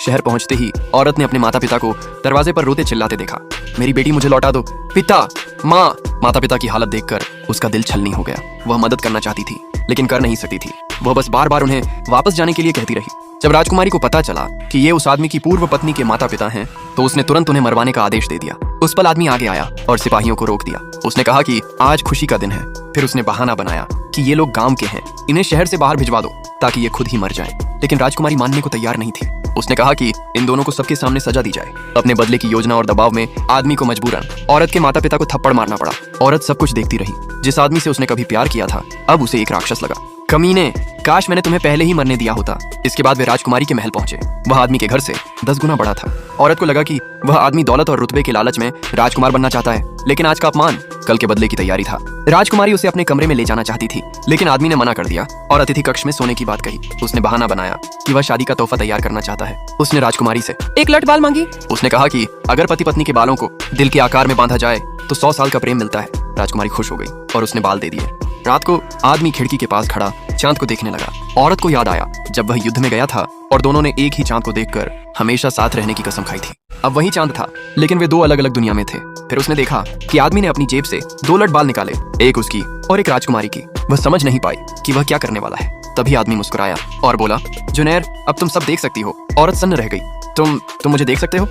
शहर पहुंचते ही औरत ने अपने माता पिता को दरवाजे पर रोते चिल्लाते देखा। मेरी बेटी मुझे लौटा दो, पिता, माँ। माता पिता की हालत देखकर उसका दिल छलनी हो गया। वह मदद करना चाहती थी लेकिन कर नहीं सकती थी। वह बस बार बार उन्हें वापस जाने के लिए कहती रही। जब राजकुमारी को पता चला कि ये उस आदमी की पूर्व पत्नी के माता पिता हैं, तो उसने तुरंत उन्हें मरवाने का आदेश दे दिया। उस पल आदमी आगे आया और सिपाहियों को रोक दिया। उसने कहा कि आज खुशी का दिन है। फिर उसने बहाना बनाया कि ये लोग गांव के हैं, इन्हें शहर से बाहर भिजवा दो ताकि ये खुद ही मर जाएं। लेकिन राजकुमारी मानने को तैयार नहीं थी। उसने कहा कि इन दोनों को सबके सामने सजा दी जाए। अपने बदले की योजना और दबाव में आदमी को मजबूरन औरत के माता पिता को थप्पड़ मारना पड़ा। औरत सब कुछ देखती रही। जिस आदमी से उसने कभी प्यार किया था, अब उसे एक राक्षस लगा। कमीने, काश मैंने तुम्हें पहले ही मरने दिया होता। इसके बाद वे राजकुमारी के महल पहुंचे। वह आदमी के घर से 10 गुना बड़ा था। औरत को लगा कि वह आदमी दौलत और रुतबे के लालच में राजकुमार बनना चाहता है, लेकिन आज का अपमान कल के बदले की तैयारी था। राजकुमारी उसे अपने कमरे में ले जाना चाहती थी, लेकिन आदमी ने मना कर दिया और अतिथि कक्ष में सोने की बात कही। उसने बहाना बनाया कि वह शादी का तोहफा तैयार करना चाहता है। उसने राजकुमारी से एक लट बाल मांगी। उसने कहा कि अगर पति पत्नी के बालों को दिल के आकार में बांधा जाए तो 100 साल का प्रेम मिलता है। राजकुमारी खुश हो गई और उसने बाल दे दिए। रात को आदमी खिड़की के पास खड़ा चांद को देखने लगा। औरत को याद आया जब वह युद्ध में गया था और दोनों ने एक ही चांद को देखकर हमेशा साथ रहने की कसम खाई थी। अब वही चांद था, लेकिन वे 2 अलग अलग दुनिया में थे। फिर उसने देखा कि आदमी ने अपनी जेब से 2 लट बाल निकाले, एक उसकी और एक राजकुमारी की। वह समझ नहीं पाई कि वह क्या करने वाला है। तभी आदमी मुस्कुराया और बोला, जुनैर, अब तुम सब देख सकती हो। औरत सन्न रह गई। तुम मुझे देख सकते हो?